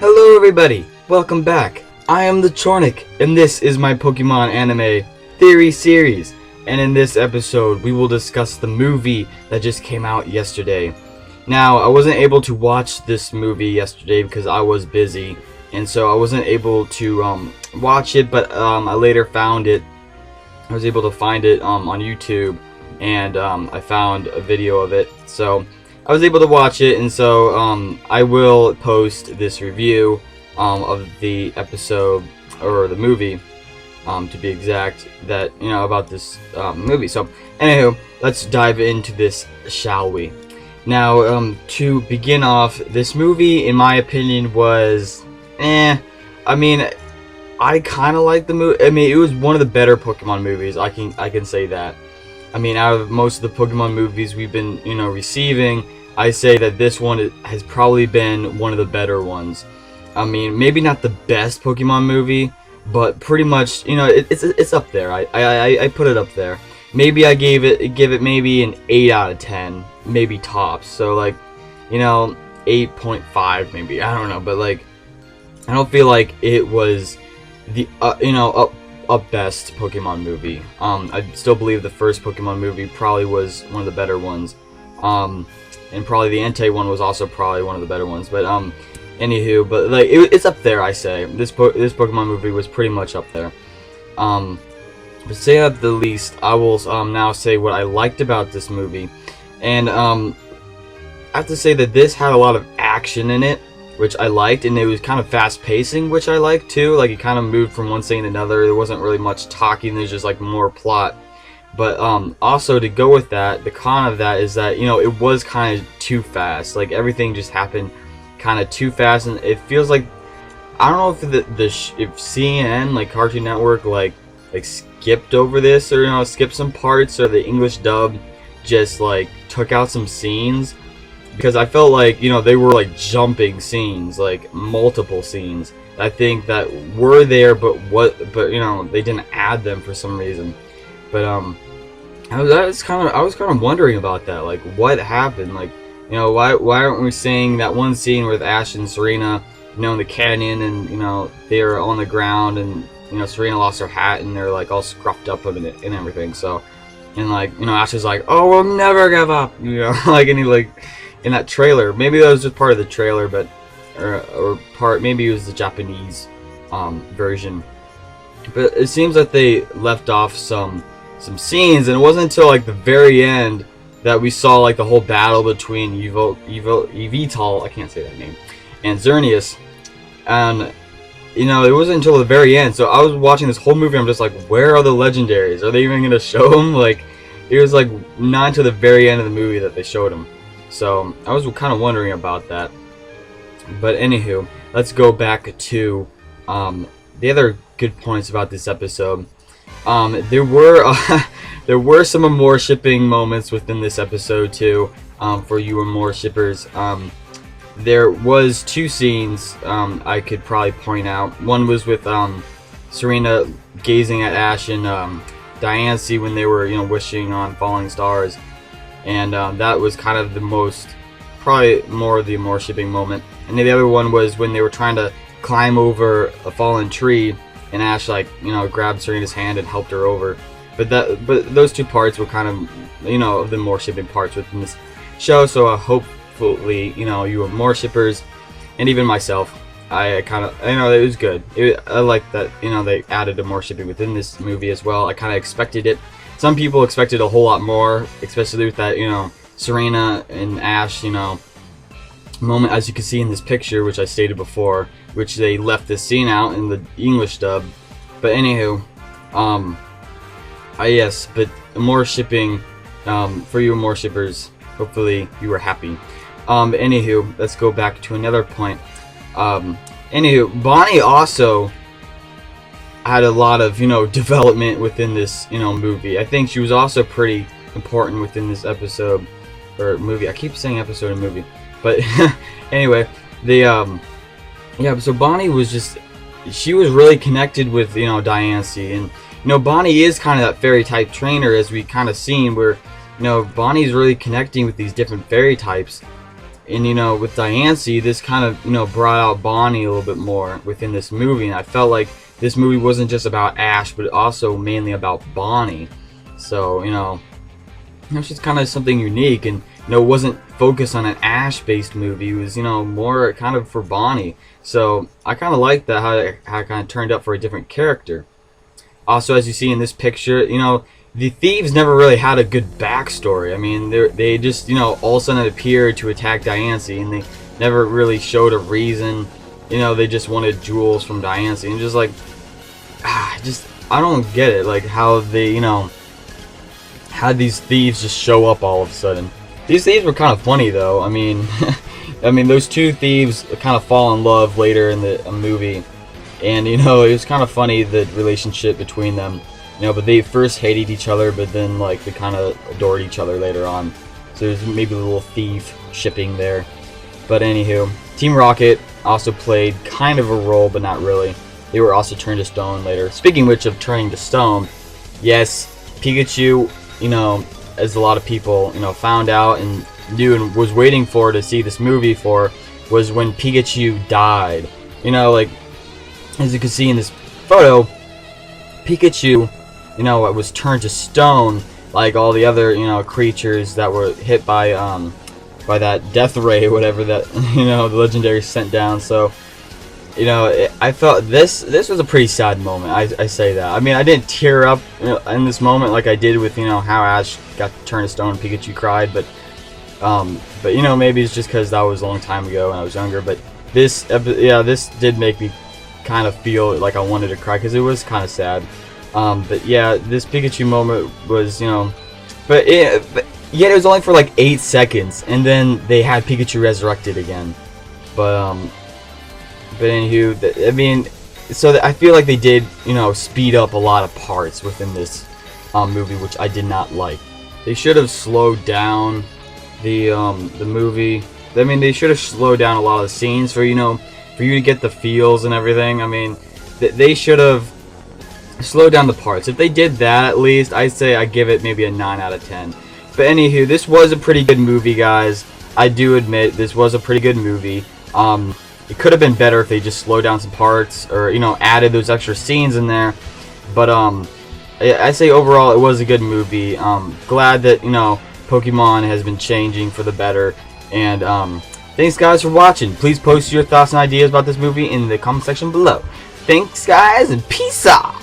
Hello everybody, welcome back. I am the Chornik, and this is my Pokemon anime theory series. And in this episode, we will discuss the movie that just came out yesterday. Now, I wasn't able to watch this movie yesterday because I was busy, and so I wasn't able to watch it, but I later found it. I was able to find it on YouTube, and I found a video of it. So I was able to watch it, and so I will post this review of the episode, or the movie, to be exact, that, about this movie. So anywho, let's dive into this, shall we? Now, to begin off, this movie, in my opinion, was I mean, I kind of liked the movie. I mean, it was one of the better Pokemon movies. I can say that. I mean, out of most of the Pokemon movies we've been, receiving, I say that this one has probably been one of the better ones. I mean, maybe not the best Pokemon movie, but pretty much, it's up there. I put it up there. Maybe I give it maybe an 8 out of 10, maybe tops. So like, 8.5 maybe. I don't know, but like, I don't feel like it was the up best Pokemon movie. I still believe the first Pokemon movie probably was one of the better ones. And probably the Entei one was also probably one of the better ones. But anywho, but like it's up there. I say this Pokemon movie was pretty much up there. But to say at the least, I will now say what I liked about this movie, and I have to say that this had a lot of action in it, which I liked, and it was kind of fast pacing, which I liked too. Like it kind of moved from one scene to another. There wasn't really much talking. There's just like more plot. But also to go with that, the con of that is that it was kind of too fast. Like everything just happened kind of too fast, and it feels like, I don't know if if CNN, like Cartoon Network, like skipped over this, or skipped some parts, or the English dub just like took out some scenes, because I felt like they were like jumping scenes, like multiple scenes I think that were there, but they didn't add them for some reason. But I was kind of wondering about that, like what happened, like why aren't we seeing that one scene with Ash and Serena, in the canyon, and they're on the ground, and Serena lost her hat, and they're like all scruffed up and everything. So, and like Ash is like, oh, we'll never give up, like, and he like in that trailer, maybe that was just part of the trailer, but or part, maybe it was the Japanese version. But it seems that they left off some scenes, and it wasn't until like the very end that we saw like the whole battle between Yveltal, I can't say that name, and Xerneas. And it wasn't until the very end. So I was watching this whole movie, I'm just like, where are the legendaries? Are they even gonna show them? Like, it was like not until the very end of the movie that they showed them. So I was kind of wondering about that. But anywho, let's go back to the other good points about this episode. There were some Amore shipping moments within this episode too, for you Amore shippers. There was two scenes I could probably point out. One was with Serena gazing at Ash and Diancie when they were wishing on falling stars, and that was kind of the most, probably more of the Amore shipping moment. And the other one was when they were trying to climb over a fallen tree, and Ash grabbed Serena's hand and helped her over. But those two parts were kind of the more shipping parts within this show. So hopefully you Amore shippers, and even myself, I kind of it was good. I like that they added a more shipping within this movie as well. I kind of expected it. Some people expected a whole lot more, especially with that Serena and Ash moment, as you can see in this picture, which I stated before, which they left this scene out in the English dub. But anywho, yes, but more shipping, for you more shippers, hopefully you were happy. Anywho, let's go back to another point. Anywho, Bonnie also had a lot of development within this movie. I think she was also pretty important within this episode, or movie. I keep saying episode and movie. But anyway, so Bonnie was she was really connected with Diancie, and Bonnie is kind of that fairy type trainer, as we kind of seen, where Bonnie's really connecting with these different fairy types, And you know, with Diancie, this kind of, you know, brought out Bonnie a little bit more within this movie, and I felt like this movie wasn't just about Ash, but also mainly about Bonnie. So, you know, it's just kind of something unique, and you know, it wasn't focused on an Ash-based movie. It was, you know, more kind of for Bonnie. So I kind of like that, how it kind of turned out for a different character. Also, as you see in this picture, you know, the thieves never really had a good backstory. I mean, they just, you know, all of a sudden appeared to attack Diancie, and they never really showed a reason. You know, they just wanted jewels from Diancie, and just like, I don't get it, like how they, you know, had these thieves just show up all of a sudden. These thieves were kind of funny though. I mean, I mean, those two thieves kind of fall in love later in the movie, and you know, it was kind of funny, the relationship between them. You know, but they first hated each other, but then like they kind of adored each other later on. So there's maybe a little thief shipping there. But anywho, Team Rocket also played kind of a role, but not really. They were also turned to stone later. Speaking of which, of turning to stone, yes, Pikachu, you know, as a lot of people, you know, found out and knew and was waiting for to see this movie for, was when Pikachu died. You know, like, as you can see in this photo, Pikachu, you know, was turned to stone like all the other, you know, creatures that were hit by that death ray or whatever that, you know, the legendary sent down. So, you know, I felt this was a pretty sad moment. I say that. I mean, I didn't tear up, you know, in this moment like I did with, you know, how Ash got turned to stone and Pikachu cried, but you know, maybe it's just because that was a long time ago and I was younger. But this did make me kind of feel like I wanted to cry, because it was kind of sad. But yeah, this Pikachu moment was, you know, but yet it was only for like 8 seconds, and then they had Pikachu resurrected again. But anywho, I mean, so I feel like they did, you know, speed up a lot of parts within this movie, which I did not like. They should have slowed down the movie. I mean, they should have slowed down a lot of the scenes for, you know, for you to get the feels and everything. I mean, they should have slow down the parts. If they did that, at least, I'd say I give it maybe a 9 out of 10. But anywho, this was a pretty good movie, guys. I do admit this was a pretty good movie. It could have been better if they just slowed down some parts, or, you know, added those extra scenes in there. But I say overall it was a good movie. Glad that, you know, Pokemon has been changing for the better. And thanks, guys, for watching. Please post your thoughts and ideas about this movie in the comment section below. Thanks, guys, and peace out.